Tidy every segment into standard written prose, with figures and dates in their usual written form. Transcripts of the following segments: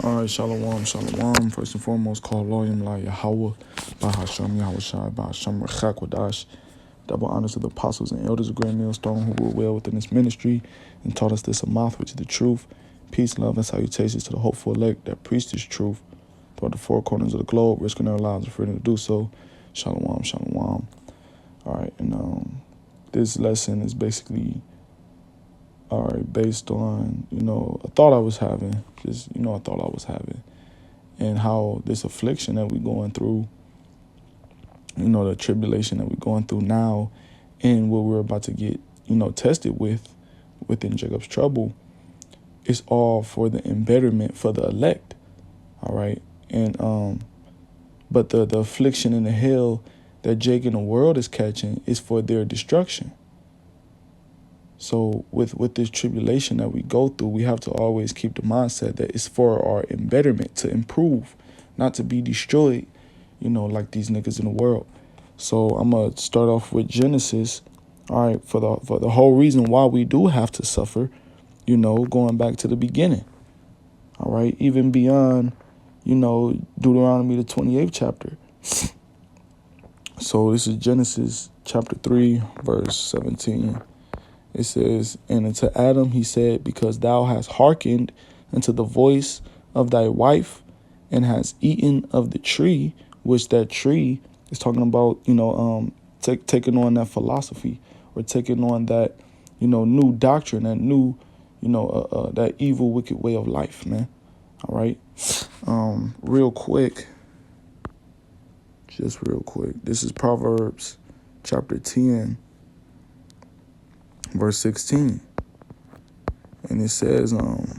All right, shalom, shalom. First and foremost, call Loyam La Yahweh, Bahasham Yahweh Shai, Bahasham Rechakwadash. Double honors to the apostles and elders of Great Millstone who were well within this ministry and taught us this Seemth, which is the truth. Peace, love, and salutations to the hopeful elect that preach this truth throughout the four corners of the globe, risking their lives and freedom to do so. Shalom, shalom. All right, and this lesson is basically based on, a thought I was having, and how this affliction that we're going through, the tribulation that we're going through now, and what we're about to get, tested within Jacob's trouble, is all for the embetterment for the elect. All right. And, but the affliction and the hell that Jake and the world is catching is for their destruction. So with this tribulation that we go through, we have to always keep the mindset that it's for our embetterment, to improve, not to be destroyed, like these niggas in the world. So I'm going to start off with Genesis, all right, for the whole reason why we do have to suffer, going back to the beginning, all right, even beyond, Deuteronomy, the 28th chapter. So this is Genesis chapter 3, verse 17. It says, "And unto Adam he said, because thou hast hearkened unto the voice of thy wife, and hast eaten of the tree," which that tree is talking about, taking on that philosophy, or taking on that, new doctrine, that new, that evil, wicked way of life, man. All right. Real quick. This is Proverbs chapter 10. Verse 16, and it says, the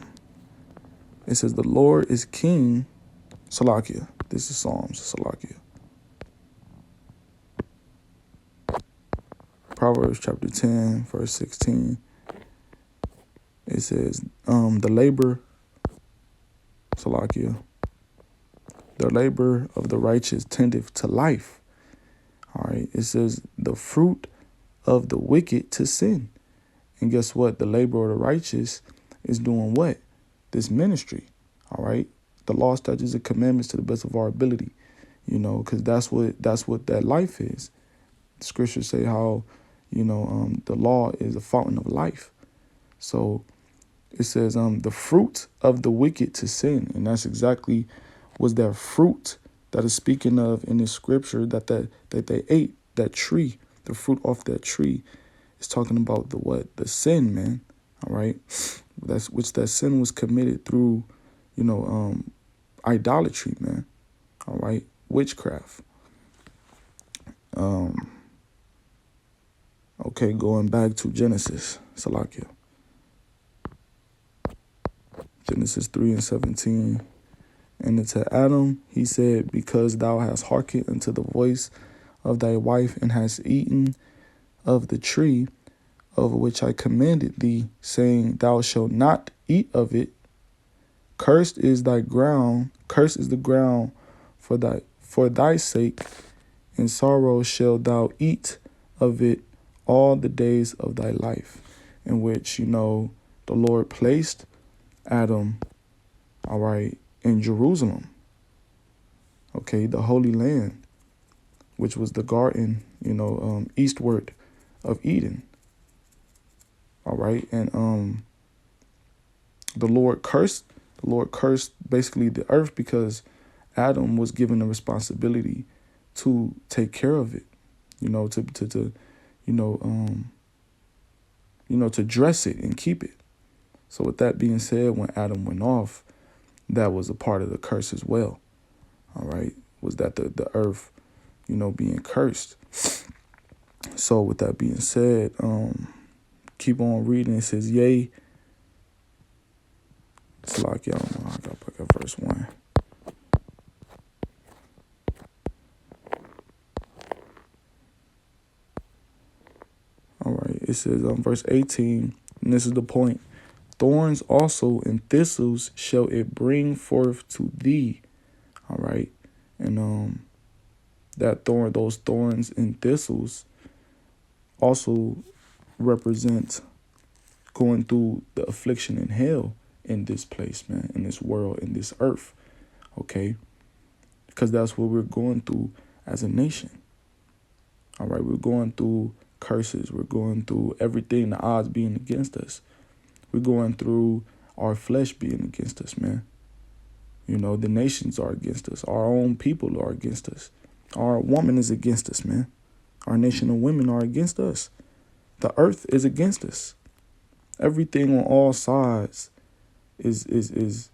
Lord is king, Salakia. This is Psalms, Salakia. Proverbs chapter 10, verse 16. It says, the labor, Salakia, the labor of the righteous tendeth to life. All right. It says, the fruit of the wicked to sin. And guess what? The labor of the righteous is doing what? This ministry, all right? The law, statutes, and commandments to the best of our ability, because that's what that life is. The scriptures say how, the law is a fountain of life. So it says, the fruit of the wicked to sin. And that's exactly was that fruit that is speaking of in this scripture that they ate, that tree, the fruit off that tree. It's talking about the sin, man. All right. That sin was committed through, idolatry, man. All right. Witchcraft. Okay. Going back to Genesis, Salakia. Genesis 3 and 17. And unto Adam, he said, because thou hast hearkened unto the voice of thy wife, and hast eaten of the tree of which I commanded thee, saying, thou shalt not eat of it. Cursed is the ground for thy sake. In sorrow shalt thou eat of it all the days of thy life. In which, the Lord placed Adam, all right, in Jerusalem. Okay, the Holy Land, which was the garden, eastward of Eden. All right. And the Lord cursed basically the earth because Adam was given the responsibility to take care of it, to dress it and keep it. So with that being said, when Adam went off, that was a part of the curse as well. All right. Was that the earth, being cursed. So with that being said, keep on reading. It says, yea. It's like, y'all know, I got verse 1. All right. It says, verse 18, and this is the point. Thorns also and thistles shall it bring forth to thee. All right. And those thorns and thistles also represent going through the affliction in hell in this place, man, in this world, in this earth, okay? Because that's what we're going through as a nation. All right, we're going through curses. We're going through everything, the odds being against us. We're going through our flesh being against us, man. You know, the nations are against us. Our own people are against us. Our woman is against us, man. Our nation of women are against us. The earth is against us. Everything on all sides is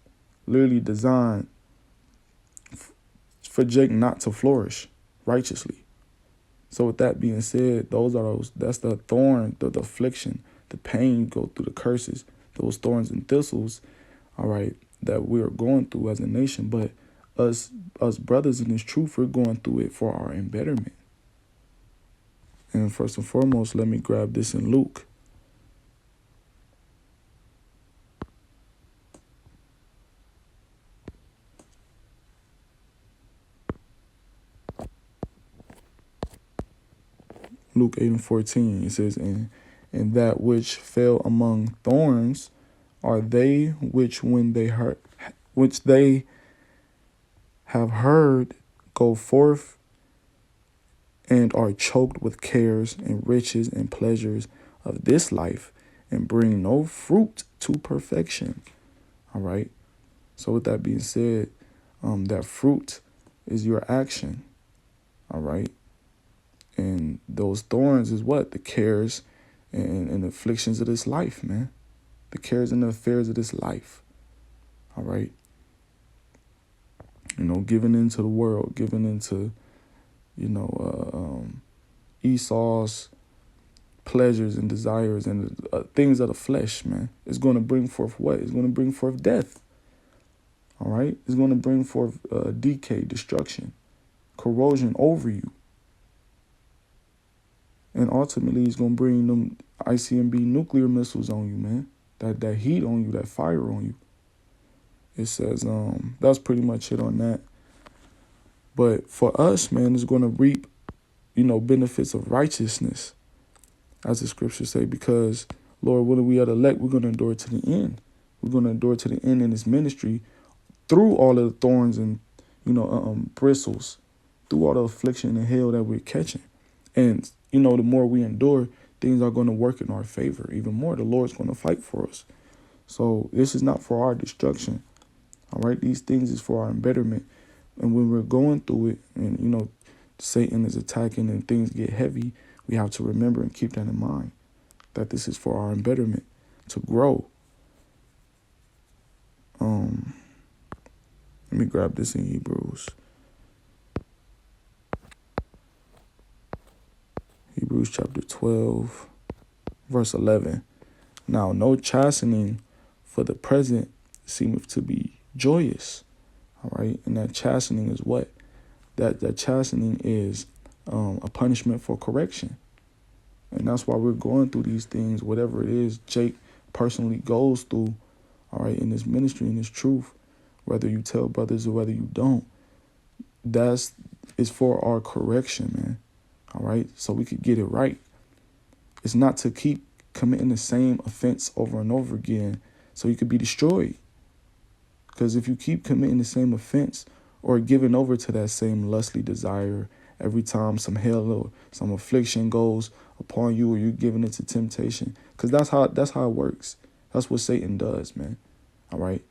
literally designed for Jake not to flourish righteously. So with that being said, that's the thorn, the affliction, the pain you go through, the curses, those thorns and thistles, all right, that we're going through as a nation. But us brothers in this truth, we're going through it for our embetterment. And first and foremost, let me grab this in Luke. Luke 8:14, it says, and that which fell among thorns are they which they have heard go forth and are choked with cares and riches and pleasures of this life and bring no fruit to perfection. All right. So with that being said, that fruit is your action. All right. And those thorns is what? The cares and afflictions of this life, man. The cares and the affairs of this life. All right. You know, giving into the world, giving into, Esau's pleasures and desires and things of the flesh, man. It's going to bring forth what? It's going to bring forth death. All right. It's going to bring forth decay, destruction, corrosion over you. And ultimately, it's going to bring them ICMB nuclear missiles on you, man. That heat on you, that fire on you. It says, that's pretty much it on that. But for us, man, it's going to reap, benefits of righteousness, as the scriptures say, because, Lord, when we are elect, we're going to endure to the end. We're going to endure to the end in this ministry through all of the thorns and, bristles, through all the affliction and hell that we're catching. And, the more we endure, things are going to work in our favor even more. The Lord's going to fight for us. So this is not for our destruction. All right. These things is for our embetterment. And when we're going through it and, Satan is attacking and things get heavy, we have to remember and keep that in mind, that this is for our embetterment to grow. Let me grab this in Hebrews. Hebrews chapter 12, verse 11. Now, no chastening for the present seemeth to be joyous. All right. And that chastening is what? That chastening is a punishment for correction. And that's why we're going through these things, whatever it is Jake personally goes through, all right, in this ministry, in this truth, whether you tell brothers or whether you don't, is for our correction, man. All right. So we could get it right. It's not to keep committing the same offense over and over again so you could be destroyed. Because if you keep committing the same offense or giving over to that same lustly desire every time some hell or some affliction goes upon you, or you're giving it to temptation, because that's how it works. That's what Satan does, man. All right.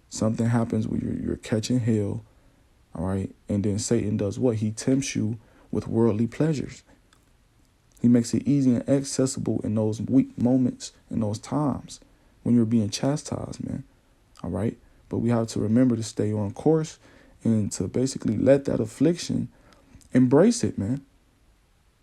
Something happens where you're catching hell. All right. And then Satan does what? He tempts you with worldly pleasures. He makes it easy and accessible in those weak moments, in those times when you're being chastised, man. All right. But we have to remember to stay on course and to basically let that affliction, embrace it, man,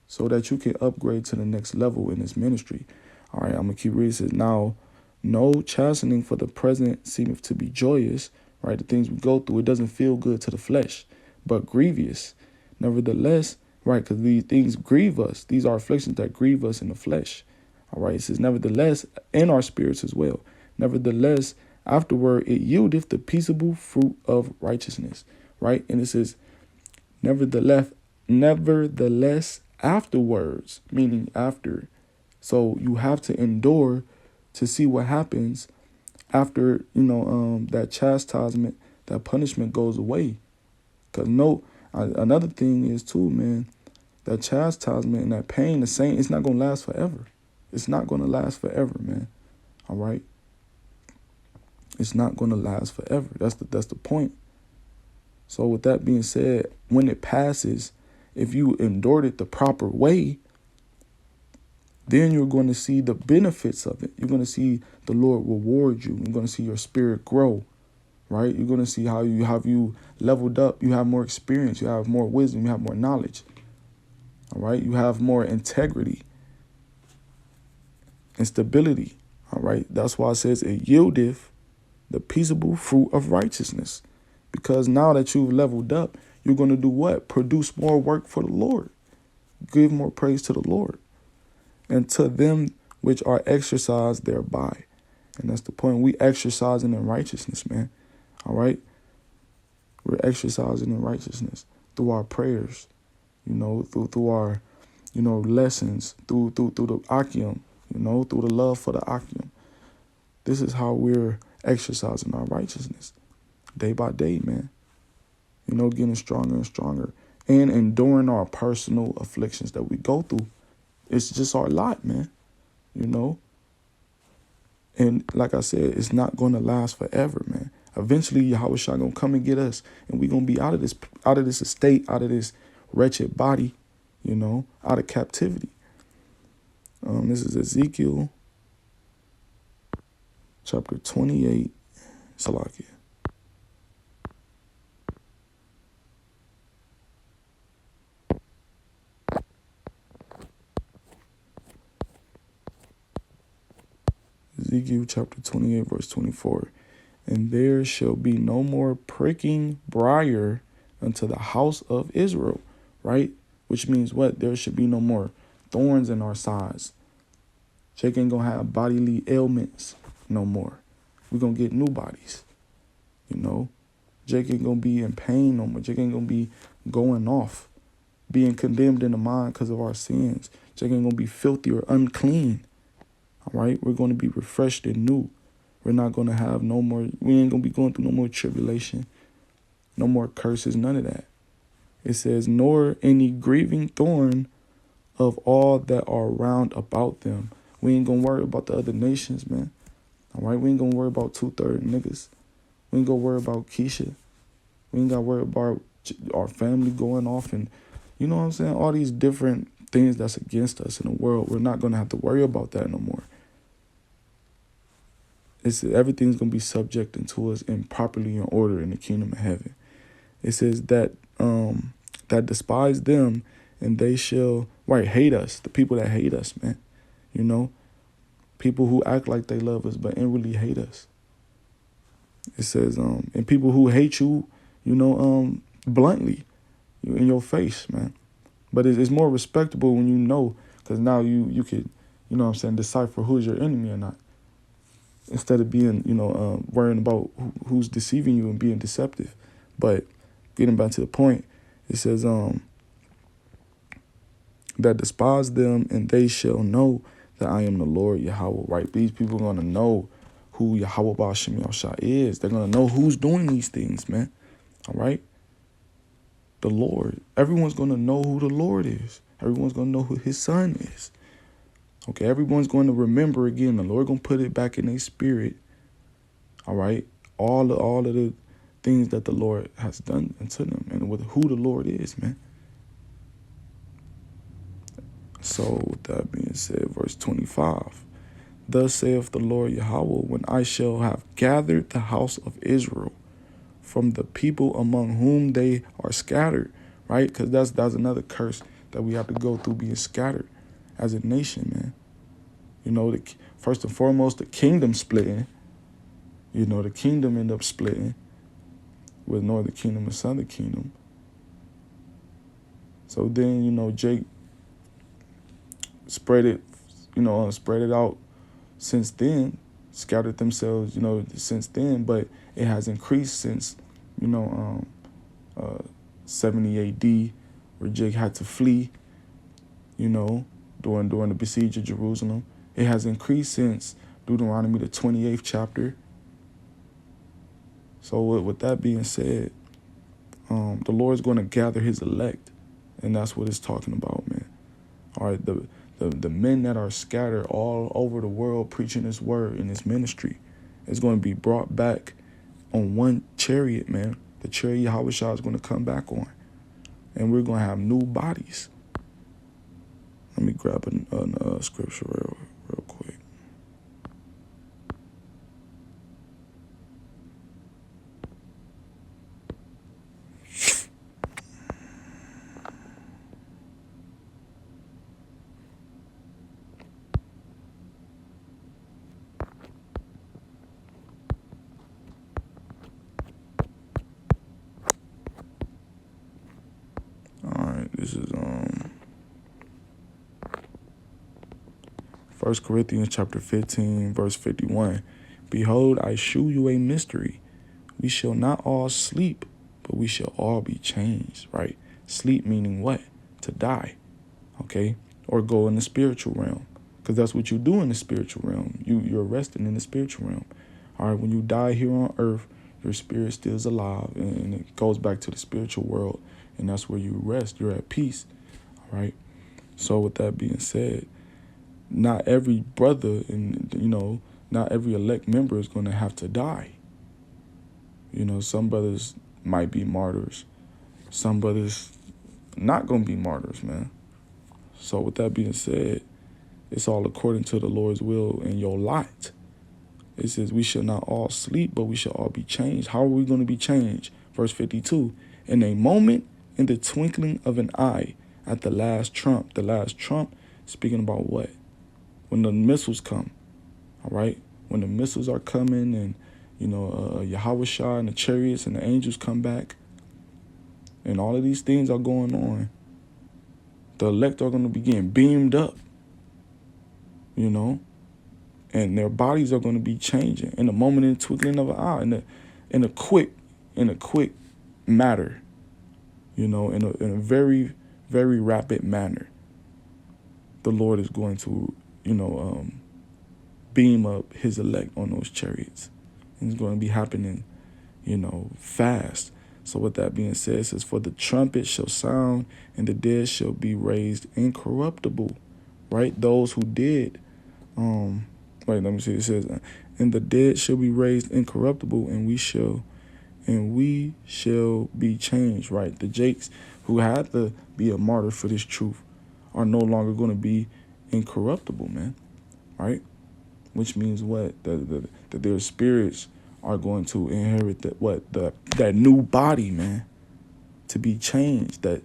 so that you can upgrade to the next level in this ministry. All right, I'm going to keep reading. It says, now, no chastening for the present seemeth to be joyous, right? The things we go through, it doesn't feel good to the flesh, but grievous. Nevertheless, right, because these things grieve us. These are afflictions that grieve us in the flesh. All right, it says, nevertheless, in our spirits as well. Nevertheless, afterward, it yieldeth the peaceable fruit of righteousness, right? And it says, nevertheless, afterwards, meaning after. So you have to endure to see what happens after, that chastisement, that punishment goes away. Because another thing is too, man, that chastisement and that pain, the same, it's not going to last forever. It's not going to last forever, man. All right? It's not going to last forever. That's the point. So with that being said, when it passes, if you endured it the proper way, then you're going to see the benefits of it. You're going to see the Lord reward you. You're going to see your spirit grow, right? You're going to see how you leveled up. You have more experience. You have more wisdom. You have more knowledge, all right? You have more integrity and stability, all right? That's why it says it yieldeth the peaceable fruit of righteousness. Because now that you've leveled up, you're going to do what? Produce more work for the Lord. Give more praise to the Lord. And to them which are exercised thereby. And that's the point. We exercising in righteousness, man. All right? We're exercising in righteousness through our prayers, through our, lessons, through the Akim, through the love for the Akim. This is how we're exercising our righteousness day by day, man. Getting stronger and stronger and enduring our personal afflictions that we go through. It's just our lot, man, And like I said, it's not going to last forever, man. Eventually, Yahweh Shai going to come and get us, and we're going to be out of this estate, out of this wretched body, out of captivity. This is Ezekiel chapter 28, Salakia. Ezekiel chapter 28, verse 24. And there shall be no more pricking briar unto the house of Israel, right? Which means what? There should be no more thorns in our sides. Jake ain't going to have bodily ailments no more. We're going to get new bodies, Jake ain't going to be in pain no more. Jake ain't going to be going off, being condemned in the mind because of our sins. Jake ain't going to be filthy or unclean. All right, we're going to be refreshed and new. We're not going to have we ain't going to be going through no more tribulation, no more curses, none of that. It says, nor any grieving thorn of all that are round about them. We ain't going to worry about the other nations, man. All right, we ain't going to worry about 2/3 niggas. We ain't going to worry about Keisha. We ain't got to worry about our family going off and, you know what I'm saying? All these different things that's against us in the world. We're not going to have to worry about that no more. Everything's going to be subject unto us and properly in order in the kingdom of heaven. It says that despise them and they shall, hate us. The people that hate us, man. People who act like they love us but inwardly hate us. It says, and people who hate you, bluntly, in your face, man. But it's more respectable when because now you could, decipher who's your enemy or not. Instead of being, worrying about who's deceiving you and being deceptive. But getting back to the point, it says, that despise them and they shall know that I am the Lord Yahweh, right? These people are going to know who Yahweh Ba'ashem Yahushua is. They're going to know who's doing these things, man. All right? The Lord. Everyone's going to know who the Lord is. Everyone's going to know who his son is. Okay, everyone's going to remember again. The Lord going to put it back in their spirit. All right? All of the things that the Lord has done unto them and with who the Lord is, man. So with that being said, verse 25. Thus saith the Lord Yahweh, when I shall have gathered the house of Israel from the people among whom they are scattered, right? Because that's another curse that we have to go through, being scattered as a nation, man. First and foremost, the kingdom splitting. The kingdom ended up splitting with northern kingdom and southern kingdom. So then, Jake spread it out since then, scattered themselves, since then, but it has increased since, 70 AD, where Jake had to flee, during the besiege of Jerusalem. It has increased since Deuteronomy, the 28th chapter, So with that being said, the Lord's going to gather his elect. And that's what it's talking about, man. All right, the men that are scattered all over the world preaching his word in his ministry is going to be brought back on one chariot, man. The chariot Yahweh Shah is going to come back on. And we're going to have new bodies. Let me grab a scripture real quick. All right, this is 1 Corinthians chapter 15, verse 51. Behold, I shew you a mystery. We shall not all sleep, but we shall all be changed, right? Sleep meaning what? To die, okay? Or go in the spiritual realm, because that's what you do in the spiritual realm. You're resting in the spiritual realm. All right, when you die here on earth, your spirit still is alive, and it goes back to the spiritual world, and that's where you rest. You're at peace, all right? So with that being said, not every brother and, not every elect member is going to have to die. Some brothers might be martyrs. Some brothers not going to be martyrs, man. So with that being said, it's all according to the Lord's will and your lot. It says we shall not all sleep, but we shall all be changed. How are we going to be changed? Verse 52, in a moment, in the twinkling of an eye, at the last trump. The last trump, speaking about what? When the missiles come, all right? When the missiles are coming and, Yahweh Shah and the chariots and the angels come back and all of these things are going on, the elect are going to be getting beamed up, and their bodies are going to be changing in a moment, in the twinkling of an eye, in a quick matter, in a very, very rapid manner. The Lord is going to, beam up his elect on those chariots. And it's going to be happening, fast. So with that being said, it says, for the trumpet shall sound and the dead shall be raised incorruptible, right? Those who did, let me see, it says, and the dead shall be raised incorruptible, and we shall be changed, right? The Jakes who had to be a martyr for this truth are no longer going to be incorruptible, man, right? Which means what? That their spirits are going to inherit that new body, man, to be changed. That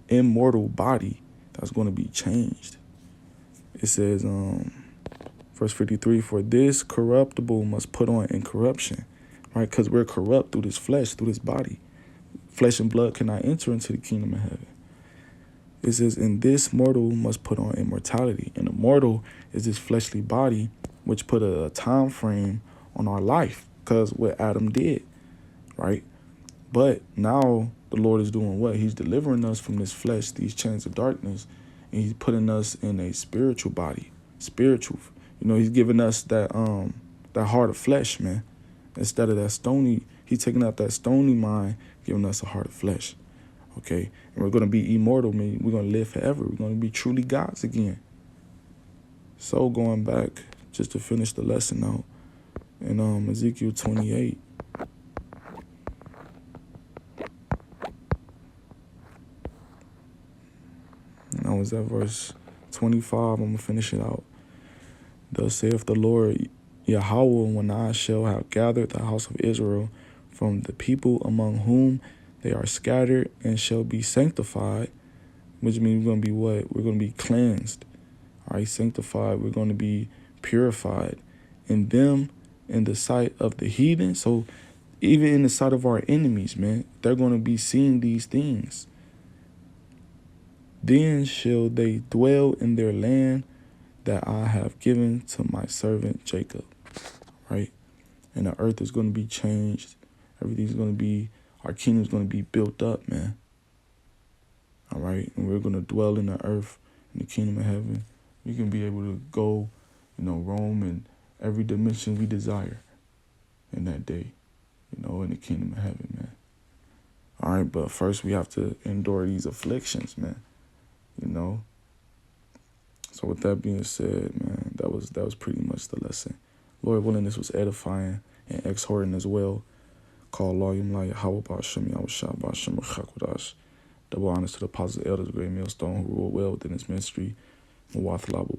immortal body that's going to be changed. It says, verse 53, for this corruptible must put on incorruption, right? Because we're corrupt through this flesh, through this body. Flesh and blood cannot enter into the kingdom of heaven. It says, and this mortal must put on immortality. And the mortal is this fleshly body, which put a time frame on our life, because what Adam did, right? But now the Lord is doing what? He's delivering us from this flesh, these chains of darkness, and he's putting us in a spiritual body, spiritual. He's giving us that heart of flesh, man. Instead of that stony, he's taking out that stony mind, giving us a heart of flesh. Okay, and we're going to be immortal, man. We're going to live forever. We're going to be truly gods again. So going back, just to finish the lesson out, in Ezekiel 28, and I was at verse 25. I'm going to finish it out. Thus saith the Lord Yahweh, when I shall have gathered the house of Israel from the people among whom they are scattered, and shall be sanctified, which means we're going to be what? We're going to be cleansed. All right, sanctified. We're going to be purified in them, in the sight of the heathen. So even in the sight of our enemies, man, they're going to be seeing these things. Then shall they dwell in their land that I have given to my servant Jacob, right? And the earth is going to be changed. Everything's going to be, our kingdom's going to be built up, man. All right, and we're going to dwell in the earth, in the kingdom of heaven. We can be able to go, roam in every dimension we desire in that day, in the kingdom of heaven, man. All right, but first we have to endure these afflictions, man. So with that being said, man, that was pretty much the lesson. Lord willing, this was edifying and exhorting as well. Call law yum la Yahweh Ba'ashem Yahushua Ba'ashem Rechakodash. Double honors to the apostles, elders, great millstone who ruled well within this ministry. Mwath Labu